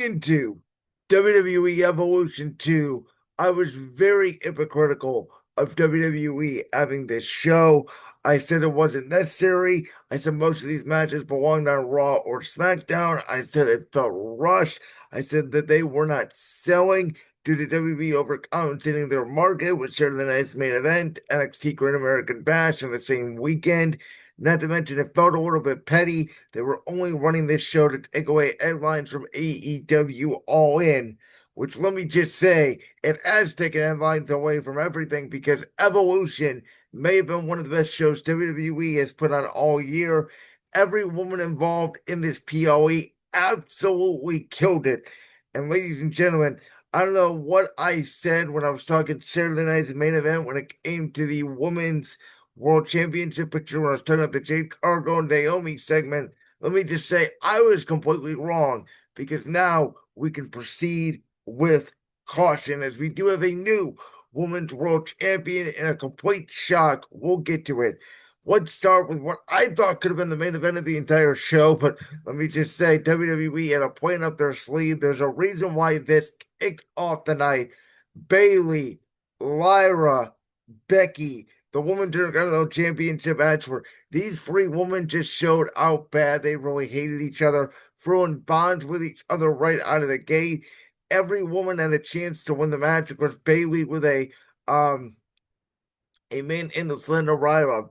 Into WWE Evolution 2, I was very hypocritical of WWE having this show. I said it wasn't necessary. I said most of these matches belonged on Raw or SmackDown. I said it felt rushed. I said that they were not selling due to WWE overcompensating their market with Saturday Night's main event, NXT Great American Bash on the same weekend. Not to mention, it felt a little bit petty. They were only running this show to take away headlines from AEW All In, which let me just say, it has taken headlines away from everything because Evolution may have been one of the best shows WWE has put on all year. Every woman involved in this PLE absolutely killed it. And ladies and gentlemen, I don't know what I said when I was talking Saturday night's main event when it came to the women's World Championship picture when I was talking about the Jade Cargo and Naomi segment. Let me just say I was completely wrong because now we can proceed with caution as we do have a new women's world champion in a complete shock. We'll get to it. Let's start with what I thought could have been the main event of the entire show, but let me just say WWE had a plan up their sleeve. There's a reason why this kicked off the night. Bayley, Lyra, Becky, the Women's Intercontinental Championship match where these three women just showed how bad they really hated each other, throwing bonds with each other right out of the gate. Every woman had a chance to win the match. Of course, Bayley with a main in the Slender Lyra,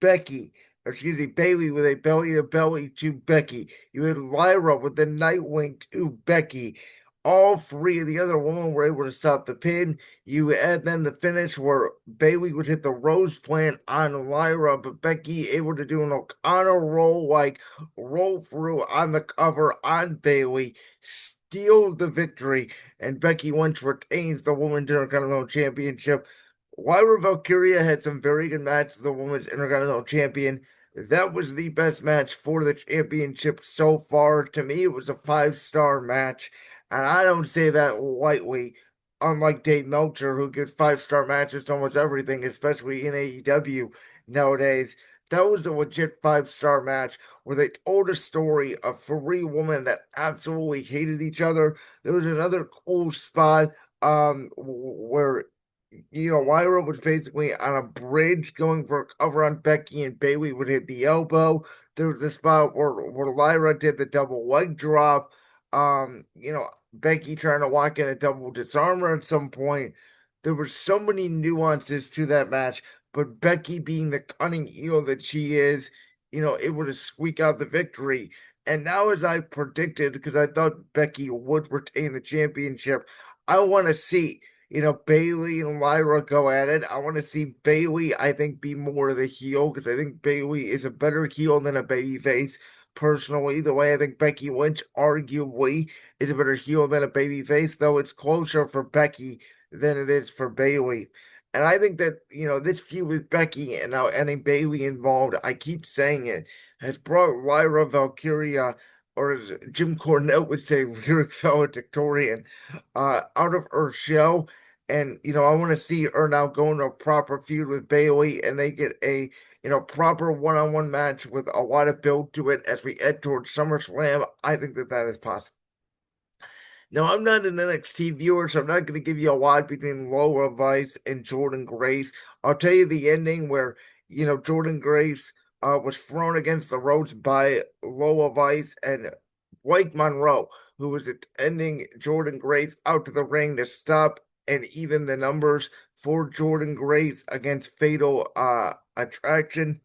Becky, or excuse me, Bayley with a belly to belly to Becky. You had Lyra with the Nightwing to Becky. All three of the other women were able to stop the pin. You had then the finish where Bayley would hit the Rose Plant on Lyra, but Becky able to do an O'Connor roll, like roll through on the cover on Bayley, steal the victory, and Becky Lynch retains the Women's Intercontinental Championship. Lyra Valkyria had some very good matches, the Women's Intercontinental Champion. That was the best match for the championship so far. To me, it was a five-star match. And I don't say that lightly, unlike Dave Meltzer, who gives five-star matches to almost everything, especially in AEW nowadays. That was a legit five-star match where they told a story of three women that absolutely hated each other. There was another cool spot where Lyra was basically on a bridge going for a cover on Becky, and Bayley would hit the elbow. There was the spot where Lyra did the double leg drop. Becky trying to walk in a double disarmer at some point. There were so many nuances to that match, but Becky being the cunning heel that she is, able to squeak out the victory. And now, as I predicted, because I thought Becky would retain the championship, I want to see Bayley and Lyra go at it. I want to see Bayley, I think, be more of the heel because I think Bayley is a better heel than a babyface. Personally, the way I think Becky Lynch arguably is a better heel than a babyface, though it's closer for Becky than it is for Bayley. And I think that, this feud with Becky and now adding Bayley involved, I keep saying it, has brought Lyra Valkyria, or as Jim Cornette would say, lyric valedictorian, out of her shell. And, I want to see her now go into a proper feud with Bayley and they get a, proper one-on-one match with a lot of build to it as we head towards SummerSlam. I think that that is possible. Now, I'm not an NXT viewer, so I'm not going to give you a lot between Lola Vice and Jordan Grace. I'll tell you the ending where, Jordan Grace was thrown against the ropes by Lola Vice and Blake Monroe, who was attending Jordan Grace out to the ring to stop and even the numbers for Jordan Grace against Fatal Attraction,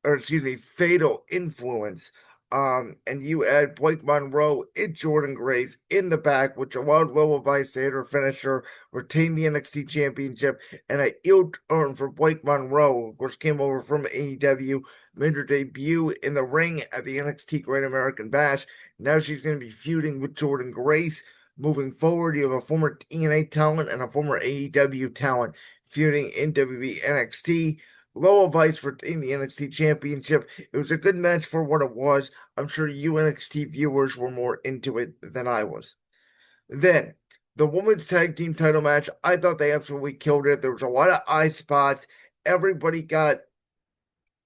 or excuse me, Fatal Influence. And you add Blake Monroe and Jordan Grace in the back, which allowed Lola Vice to hit her finisher, retain the NXT Championship, and a heel turn for Blake Monroe, of course, came over from AEW, made her debut in the ring at the NXT Great American Bash. Now she's going to be feuding with Jordan Grace. Moving forward, you have a former TNA talent and a former AEW talent feuding in WWE NXT. Lola Vice retained the NXT Championship. It was a good match for what it was. I'm sure you NXT viewers were more into it than I was. Then, the women's tag team title match, I thought they absolutely killed it. There was a lot of eye spots. Everybody got,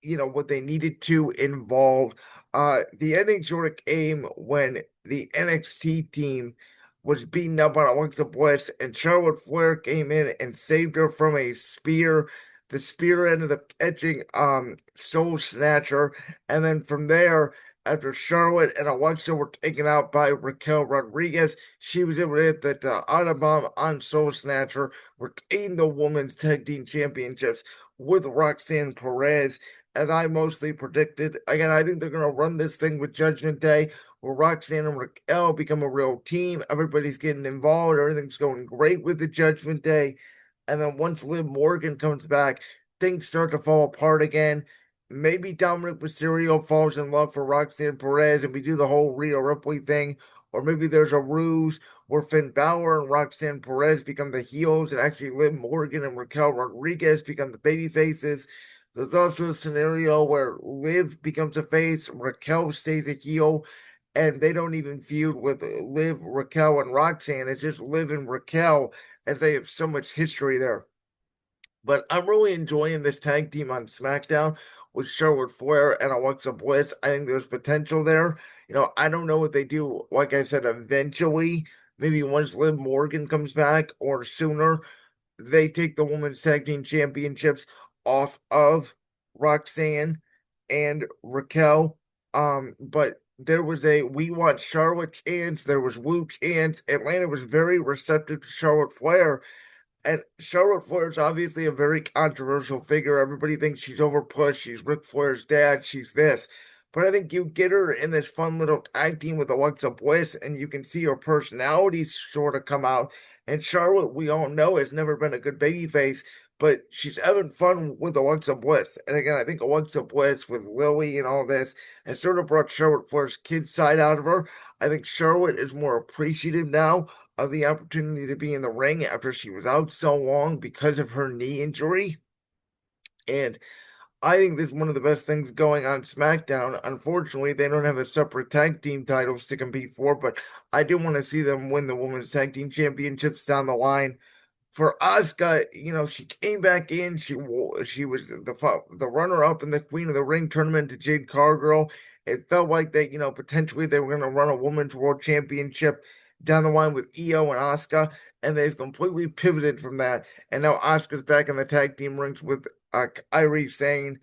what they needed to involved. The ending sort of came when the NXT team was beaten up on Alexa Bliss, and Charlotte Flair came in and saved her from a spear. The spear ended up catching Soul Snatcher, and then from there, after Charlotte and Alexa were taken out by Raquel Rodriguez, she was able to hit the Autobomb on Soul Snatcher, retain the Women's Tag Team Championships with Roxanne Perez, as I mostly predicted. Again, I think they're going to run this thing with Judgment Day, where Roxanne and Raquel become a real team. Everybody's getting involved. Everything's going great with the Judgment Day. And then once Liv Morgan comes back, things start to fall apart again. Maybe Dominic Mysterio falls in love for Roxanne Perez and we do the whole Rhea Ripley thing. Or maybe there's a ruse where Finn Balor and Roxanne Perez become the heels and actually Liv Morgan and Raquel Rodriguez become the baby faces. There's also a scenario where Liv becomes a face, Raquel stays a heel, and they don't even feud with Liv, Raquel, and Roxanne. It's just Liv and Raquel, as they have so much history there. But I'm really enjoying this tag team on SmackDown with Charlotte Flair and Alexa Bliss. I think there's potential there. I don't know what they do, like I said, eventually, maybe once Liv Morgan comes back or sooner, they take the Women's Tag Team Championships off of Roxanne and Raquel. But there was a We Want Charlotte chance, there was Woo chance. Atlanta was very receptive to Charlotte Flair, and Charlotte Flair is obviously a very controversial figure. Everybody thinks she's overpushed. She's Ric Flair's dad. She's this. But I think you get her in this fun little tag team with Alexa Bliss, and you can see her personality sort of come out. And Charlotte, we all know, has never been a good babyface, but she's having fun with Alexa Bliss. And again, I think Alexa Bliss with Lily and all this has sort of brought Charlotte Flair's kid side out of her. I think Charlotte is more appreciative now of the opportunity to be in the ring after she was out so long because of her knee injury. And I think this is one of the best things going on SmackDown. Unfortunately, they don't have a separate tag team titles to compete for, but I do want to see them win the Women's Tag Team Championships down the line. For Asuka, she came back in. She was the runner up in the Queen of the Ring tournament to Jade Cargill. It felt like that, potentially they were going to run a Women's World Championship down the line with Io and Asuka, and they've completely pivoted from that. And now Asuka's back in the tag team rings with Kairi Sane,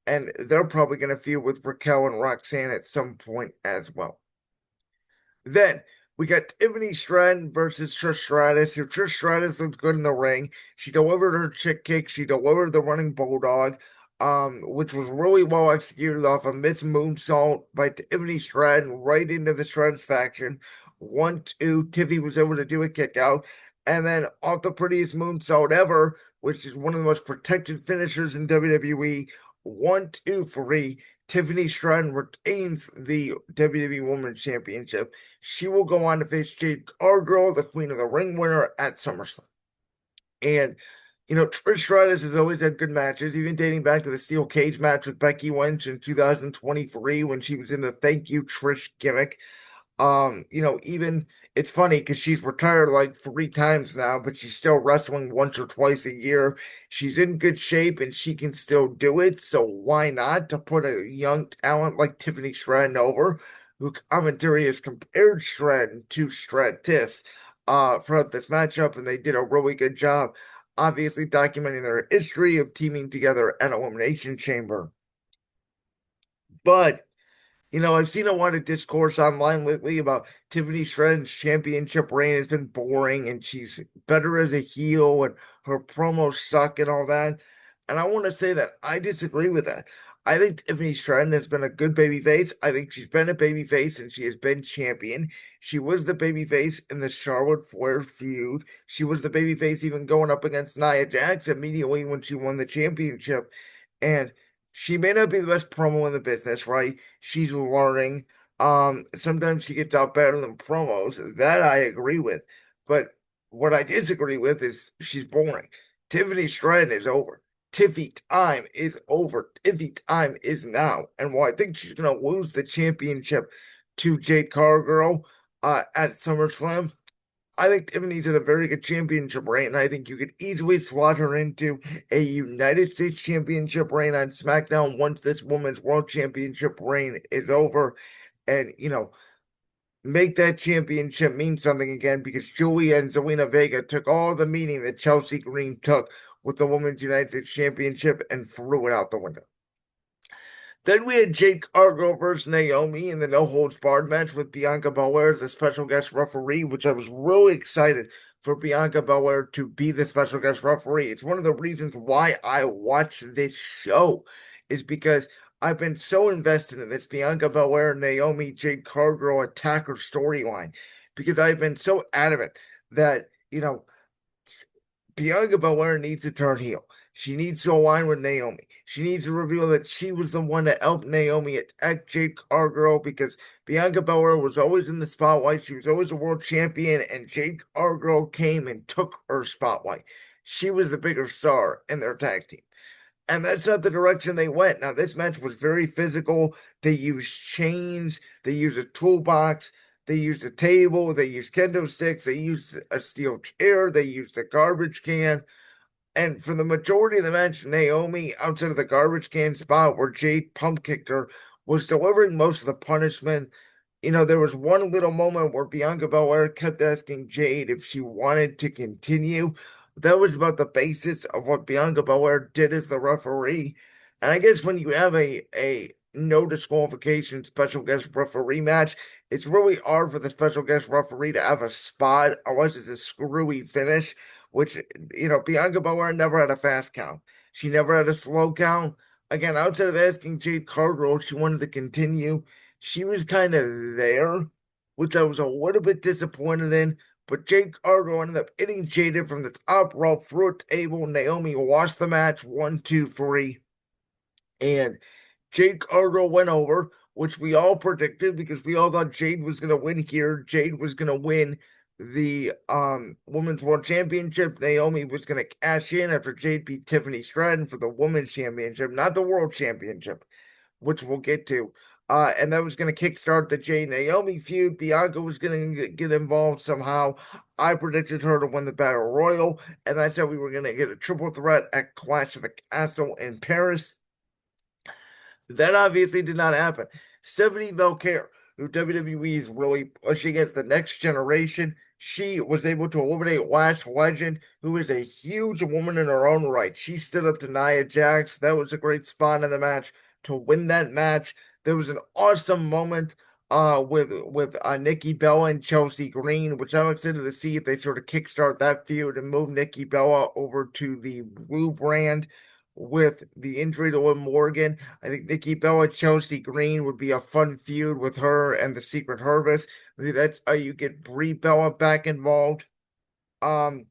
and they're probably going to feud with Raquel and Roxanne at some point as well. Then we got Tiffany Stratton versus Trish Stratus. If Trish Stratus looked good in the ring, she delivered her chick kick, she delivered the running bulldog, which was really well executed off a Miss Moonsault by Tiffany Stratton right into the Stratus faction. 1-2, Tiffy was able to do a kick out, and then off the prettiest moonsault ever, which is one of the most protected finishers in WWE. 1-2-3. Tiffany Stratton retains the WWE Women's Championship. She will go on to face Jade Cargill, the Queen of the Ring winner, at SummerSlam. And, Trish Stratus has always had good matches, even dating back to the steel cage match with Becky Lynch in 2023 when she was in the Thank You Trish gimmick. Even it's funny because she's retired like 3 times now, but she's still wrestling once or twice a year. She's in good shape and she can still do it. So why not to put a young talent like Tiffany Stratton over, who commentary has compared Stratton to Stratus for this matchup, and they did a really good job, obviously documenting their history of teaming together at Elimination Chamber. But I've seen a lot of discourse online lately about Tiffany Stratton's championship reign has been boring and she's better as a heel and her promos suck and all that. And I want to say that I disagree with that. I think Tiffany Stratton has been a good babyface. I think she's been a babyface and she has been champion. She was the babyface in the Charlotte Flair feud. She was the babyface even going up against Nia Jax immediately when she won the championship. And she may not be the best promo in the business, right? She's learning. Sometimes she gets out better than promos. That I agree with. But what I disagree with is she's boring. Tiffany Stratton is over. Tiffy time is over. Tiffy time is now. And while I think she's gonna lose the championship to Jade Cargill at SummerSlam, I think Tiffany's in a very good championship reign, and I think you could easily slot her into a United States Championship reign on SmackDown once this Women's World Championship reign is over. And, make that championship mean something again because Julia and Zelina Vega took all the meaning that Chelsea Green took with the Women's United States Championship and threw it out the window. Then we had Jade Cargill versus Naomi in the no holds barred match with Bianca Belair as the special guest referee, which I was really excited for Bianca Belair to be the special guest referee. It's one of the reasons why I watch this show, is because I've been so invested in this Bianca Belair, Naomi, Jade Cargill attacker storyline because I've been so adamant that, Bianca Belair needs to turn heel. She needs to align with Naomi. She needs to reveal that she was the one that helped Naomi attack Jade Cargill because Bianca Belair was always in the spotlight. She was always a world champion, and Jade Cargill came and took her spotlight. She was the bigger star in their tag team. And that's not the direction they went. Now, this match was very physical. They used chains, they used a toolbox, they used a table, they used kendo sticks, they used a steel chair, they used a garbage can. And for the majority of the match, Naomi, outside of the garbage can spot where Jade pump kicked her, was delivering most of the punishment. There was one little moment where Bianca Belair kept asking Jade if she wanted to continue. That was about the basis of what Bianca Belair did as the referee. And I guess when you have a no disqualification special guest referee match, it's really hard for the special guest referee to have a spot unless it's a screwy finish, which, Bianca Belair never had a fast count. She never had a slow count. Again, outside of asking Jade Cargill if she wanted to continue, she was kind of there, which I was a little bit disappointed in. But Jade Cargill ended up hitting Jada from the top rope through a table. Naomi lost the match 1, 2, 3. And Jade Cargill went over, which we all predicted because we all thought Jade was going to win here. Jade was going to win the Women's World Championship. Naomi was going to cash in after Jade beat Tiffany Stratton for the Women's Championship, not the World Championship, which we'll get to. And that was going to kickstart the Jay Naomi feud. Bianca was going to get involved somehow. I predicted her to win the Battle Royal, and I said we were going to get a triple threat at Clash of the Castle in Paris. That obviously did not happen. Stephanie Belcaire, who WWE is really pushing against the next generation, she was able to eliminate Lash Legend, who is a huge woman in her own right. She stood up to Nia Jax. That was a great spot in the match to win that match. There was an awesome moment with Nikki Bella and Chelsea Green, which I'm excited to see if they sort of kickstart that feud and move Nikki Bella over to the blue brand with the injury to Liv Morgan. I think Nikki Bella, Chelsea Green would be a fun feud with her and the Secret Harvest. Maybe that's how you get Brie Bella back involved. Um,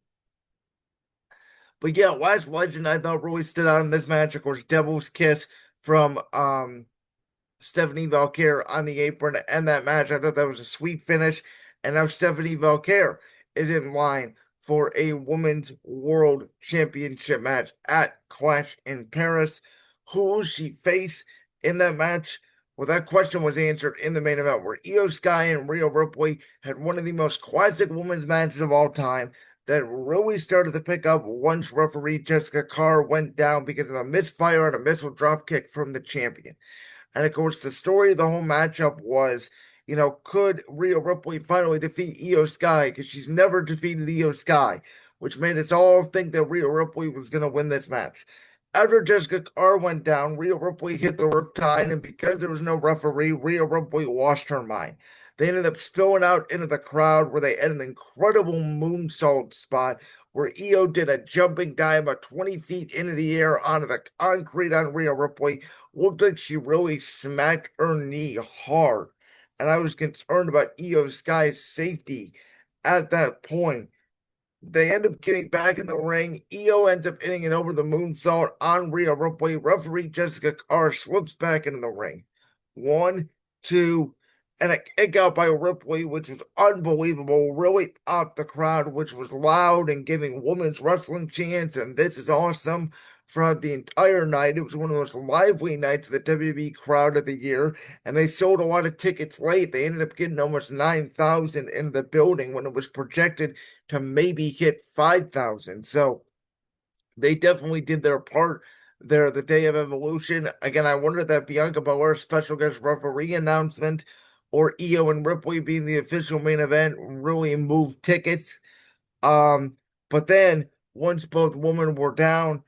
but yeah, Lash Legend I thought really stood out in this match. Of course, Devil's Kiss from Stephanie Valkyrie on the apron to end that match. I thought that was a sweet finish. And now Stephanie Valkyrie is in line for a Women's World Championship match at Clash in Paris. Who will she face in that match? Well, that question was answered in the main event where Io Sky and Rhea Ripley had one of the most classic women's matches of all time that really started to pick up once referee Jessica Carr went down because of a misfire and a missile dropkick from the champion. And of course, the story of the whole matchup was, could Rhea Ripley finally defeat Io Sky? Because she's never defeated Io Sky, which made us all think that Rhea Ripley was going to win this match. After Jessica Carr went down, Rhea Ripley hit the riptide, and because there was no referee, Rhea Ripley lost her mind. They ended up spilling out into the crowd where they had an incredible moonsault spot where Io did a jumping dive about 20 feet into the air onto the concrete on Rhea Ripley. Looked like she really smacked her knee hard. And I was concerned about Io Sky's safety at that point. They end up getting back in the ring. Io ends up hitting it over the moonsault on Rhea Ripley. Referee Jessica Carr slips back into the ring. 1, 2, and a kick out by Ripley, which was unbelievable. Really popped the crowd, which was loud and giving women's wrestling chants. And this is awesome throughout the entire night. It was one of the most lively nights of the WWE crowd of the year, and they sold a lot of tickets late. They ended up getting almost 9,000 in the building when it was projected to maybe hit 5,000. So they definitely did their part there the day of Evolution. Again, I wonder that Bianca Belair special guest referee announcement or Io and Ripley being the official main event really moved tickets. But then once both women were down,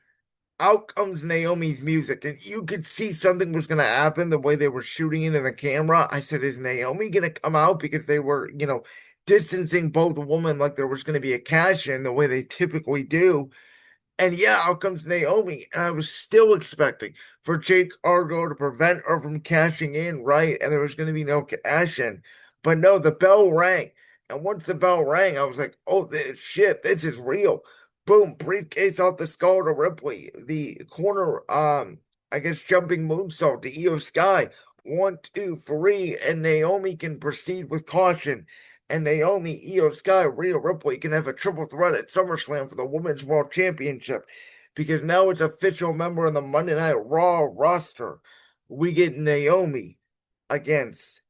out comes Naomi's music, and you could see something was going to happen the way they were shooting it in the camera. I said, "Is Naomi going to come out?" Because they were, distancing both women like there was going to be a cash in the way they typically do. And yeah, out comes Naomi. And I was still expecting for Jake Argo to prevent her from cashing in, right? And there was going to be no cash in. But no, the bell rang. And once the bell rang, I was like, oh, shit, this is real. Boom, briefcase off the skull to Ripley. The corner, I guess, jumping moonsault to Io Sky. 1, 2, 3, and Naomi can proceed with caution. And Naomi, Io Sky, Rhea Ripley can have a triple threat at SummerSlam for the Women's World Championship because now it's official member of the Monday Night Raw roster. We get Naomi against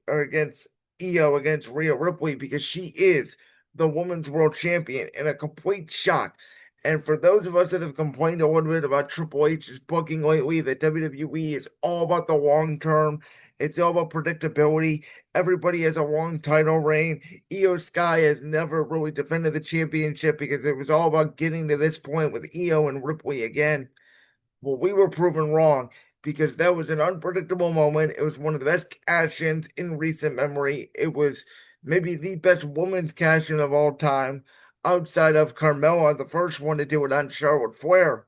against Io against Rhea Ripley because she is the Women's World Champion in a complete shock. And for those of us that have complained a little bit about Triple H's booking lately, that WWE is all about the long term. It's all about predictability. Everybody has a long title reign. Io Sky has never really defended the championship because it was all about getting to this point with Io and Ripley again. Well, we were proven wrong because that was an unpredictable moment. It was one of the best cash-ins in recent memory. It was maybe the best women's cash-in of all time, outside of Carmella, the first one to do it on Charlotte Flair.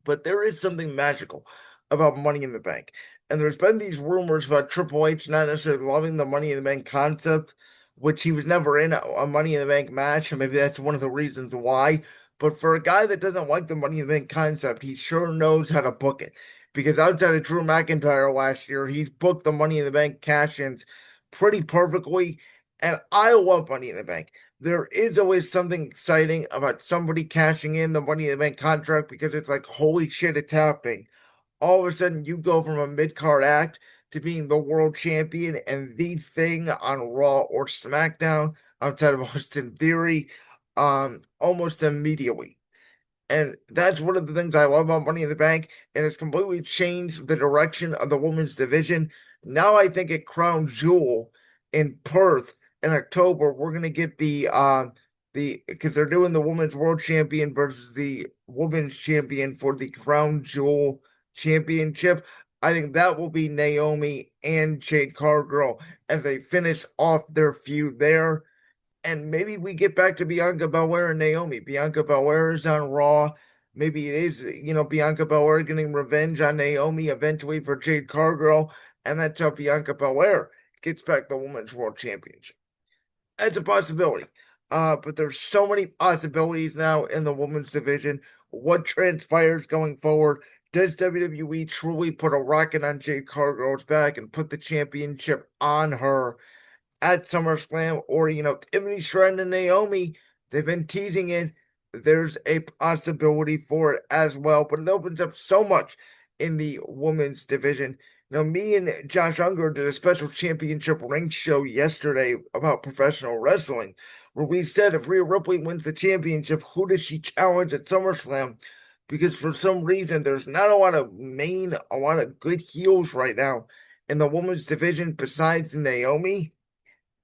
But there is something magical about Money in the Bank. And there's been these rumors about Triple H not necessarily loving the Money in the Bank concept, which he was never in a Money in the Bank match, and maybe that's one of the reasons why. But for a guy that doesn't like the Money in the Bank concept, he sure knows how to book it. Because outside of Drew McIntyre last year, he's booked the Money in the Bank cash-ins pretty perfectly. And I love Money in the Bank. There is always something exciting about somebody cashing in the Money in the Bank contract because it's like, holy shit, it's happening. All of a sudden, you go from a mid-card act to being the world champion and the thing on Raw or SmackDown outside of Austin Theory, almost immediately. And that's one of the things I love about Money in the Bank, and it's completely changed the direction of the women's division. Now I think at Crown Jewel in Perth in October, we're gonna get the because they're doing the women's world champion versus the women's champion for the Crown Jewel championship. I think that will be Naomi and Jade Cargill as they finish off their feud there. And maybe we get back to Bianca Belair and Naomi. Bianca Belair is on Raw. Maybe it is, Bianca Belair getting revenge on Naomi eventually for Jade Cargill. And that's how Bianca Belair gets back the Women's World Championship. That's a possibility. But there's so many possibilities now in the women's division. What transpires going forward? Does WWE truly put a rocket on Jade Cargill's back and put the championship on her at SummerSlam? Or, Tiffany Stratton and Naomi, they've been teasing it. There's a possibility for it as well, but it opens up so much in the women's division. Me and Josh Unger did a special championship ring show yesterday about professional wrestling, where we said if Rhea Ripley wins the championship, who does she challenge at SummerSlam? Because for some reason, there's not a lot of good heels right now in the women's division besides Naomi.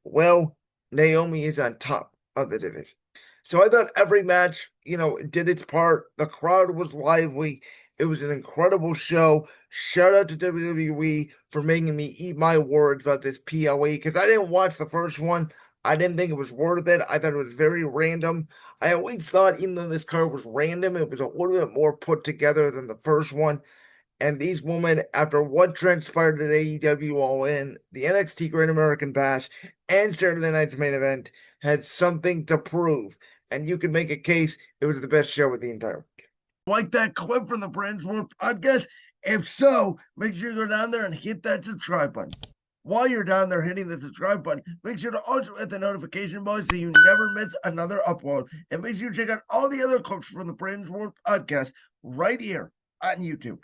Well, Naomi is on top of the division. So I thought every match, did its part. The crowd was lively. It was an incredible show. Shout out to WWE for making me eat my words about this PLE because I didn't watch the first one. I didn't think it was worth it. I thought it was very random. I always thought, even though this card was random, it was a little bit more put together than the first one. And these women, after what transpired at AEW All In, the NXT Great American Bash, and Saturday Night's main event, had something to prove. And you could make a case it was the best show of the entire week. Like that clip from the Brands World podcast? If so, make sure you go down there and hit that subscribe button. While you're down there hitting the subscribe button, make sure to also hit the notification bell so you never miss another upload. And make sure you check out all the other clips from the Brands World podcast right here on YouTube.